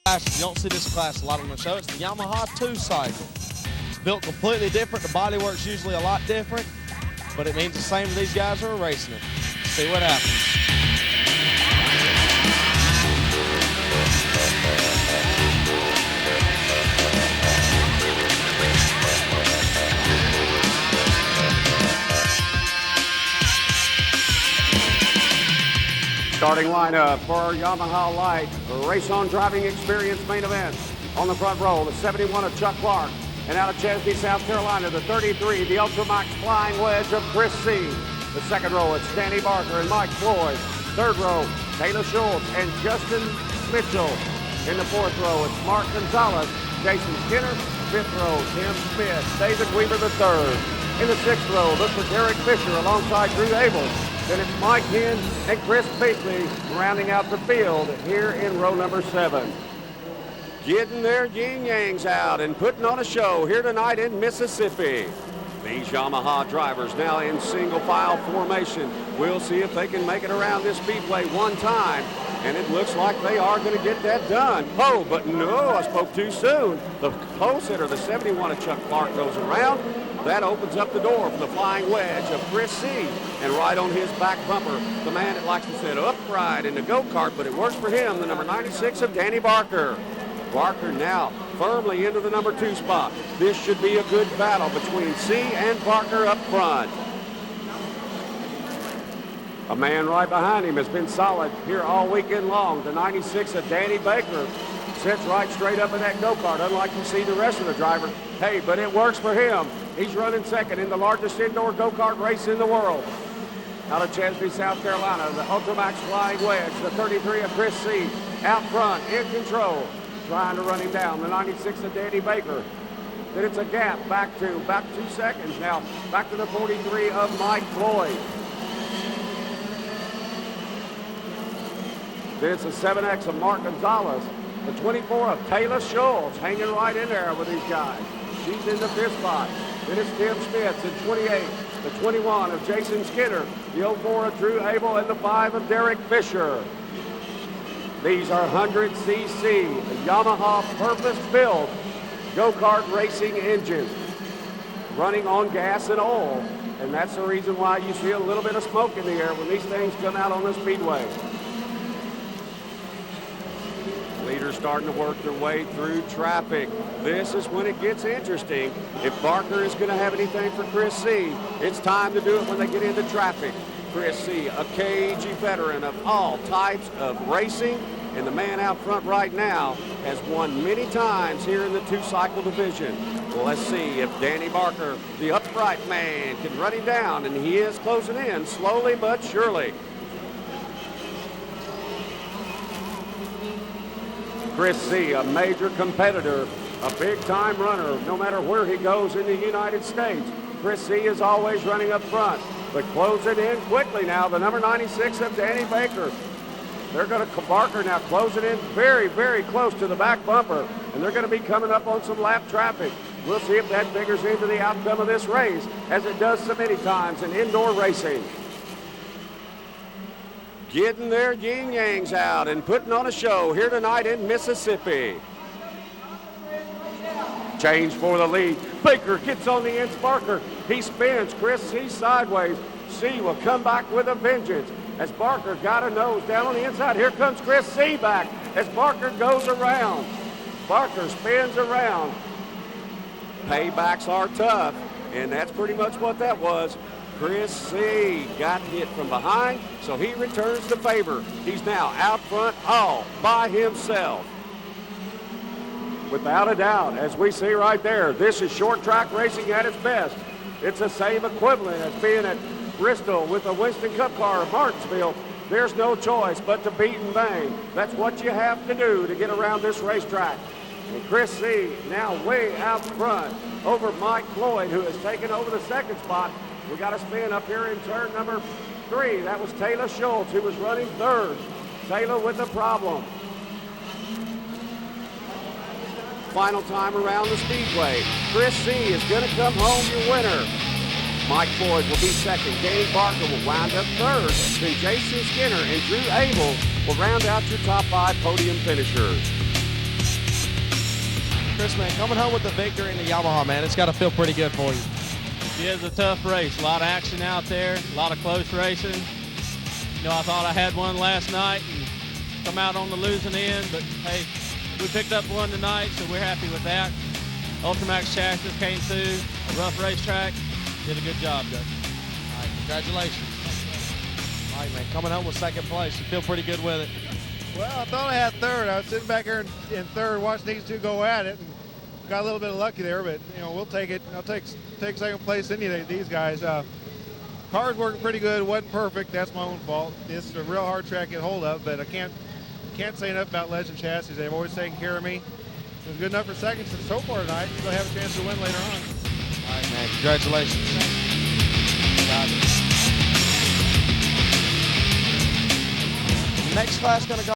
You don't see this class a lot on the show. It's the Yamaha 2-cycle. Built completely different. The body work's usually a lot different, but it means the same to these guys who are racing it. See what happens. Starting lineup for our Yamaha Light Race on Driving Experience main event. On the front row, the 71 of Chuck Clark. And out of Chesney, South Carolina, the 33, the Ultramax Flying Wedge of Chris C. The second row, it's Danny Barker and Mike Floyd. Third row, Taylor Schultz and Justin Mitchell. In the fourth row, it's Mark Gonzalez, Jason Skinner. Fifth row, Tim Smith, David Weaver III. In the sixth row, look for Derek Fisher alongside Drew Abel. Then it's Mike Hinn and Chris Beakley rounding out the field here in row number 7. Getting their yin-yangs out and putting on a show here tonight in Mississippi. These Yamaha drivers now in single file formation. We'll see if they can make it around this speedway one time. And it looks like they are going to get that done. Oh, but no, I spoke too soon. The close hitter, the 71 of Chuck Clark, goes around. That opens up the door for the Flying Wedge of Chris C. And right on his back bumper, the man that likes to sit upright in the go-kart, but it works for him, the number 96 of Danny Barker. Barker now firmly into the number 2 spot. This should be a good battle between C and Barker up front. A man right behind him has been solid here all weekend long. The 96 of Danny Baker sits right straight up in that go-kart, unlike you see the rest of the drivers. Hey, but it works for him. He's running second in the largest indoor go-kart race in the world. Out of Chesney, South Carolina, the Ultramax Flying Wedge, the 33 of Chris C. Out front, in control, trying to run him down. The 96 of Danny Baker. Then it's a gap back to about 2 seconds now. Back to the 43 of Mike Floyd. Then it's a 7X of Mark Gonzalez. The 24 of Taylor Schultz hanging right in there with these guys. She's in the 5th spot. Then it's Tim Smith in 28. The 21 of Jason Skinner. The 04 of Drew Abel and the 5 of Derek Fisher. These are 100cc Yamaha purpose-built go-kart racing engines running on gas and oil. And that's the reason why you see a little bit of smoke in the air when these things come out on the speedway. Leaders starting to work their way through traffic. This is when it gets interesting. If Barker is going to have anything for Chris C., it's time to do it when they get into traffic. Chris C., a cagey veteran of all types of racing, and the man out front right now has won many times here in the 2-cycle division. Well, let's see if Danny Barker, the upright man, can run him down, and he is closing in slowly but surely. Chris C., a major competitor, a big-time runner, no matter where he goes in the United States. Chris C. is always running up front, but closing in quickly now, the number 96 of Danny Baker. They're going to, Barker now closing in very, very close to the back bumper, and they're going to be coming up on some lap traffic. We'll see if that figures into the outcome of this race, as it does so many times in indoor racing. Getting their yin-yangs out and putting on a show here tonight in Mississippi. Change for the lead. Baker gets on the ends. Barker, he spins. Chris C. sideways. C. will come back with a vengeance. As Barker got a nose down on the inside. Here comes Chris C. back as Barker goes around. Barker spins around. Paybacks are tough, and that's pretty much what that was. Chris C. got hit from behind, so he returns the favor. He's now out front all by himself. Without a doubt, as we see right there, this is short track racing at its best. It's the same equivalent as being at Bristol with the Winston Cup car of Martinsville. There's no choice but to beat and bang. That's what you have to do to get around this racetrack. And Chris C. now way out front over Mike Floyd, who has taken over the 2nd spot. We got a spin up here in turn number 3. That was Taylor Schultz, who was running 3rd. Taylor with a problem. Final time around the speedway. Chris C. is going to come home your winner. Mike Floyd will be 2nd. Danny Barker will wind up 3rd. Then Jason Skinner and Drew Abel will round out your top 5 podium finishers. Chris, man, coming home with the victory in the Yamaha, man, it's got to feel pretty good for you. It is a tough race. A lot of action out there, a lot of close racing. You know, I thought I had one last night and come out on the losing end, but hey, we picked up one tonight, so we're happy with that. Ultramax chassis came through a rough racetrack. Did a good job, guys. All right, congratulations. All right, man, coming home with second place. You feel pretty good with it? Well, I thought I had third. I was sitting back here in third watching these two go at it, and got a little bit of lucky there, but, you know, we'll take it. I'll take second place any day, these guys. Car's working pretty good. Wasn't perfect. That's my own fault. This is a real hard track to get hold of, but I can't say enough about Legend Chassis. They've always taken care of me. It was good enough for seconds so far tonight. They'll have a chance to win later on. All right, man, congratulations. Next class going to go.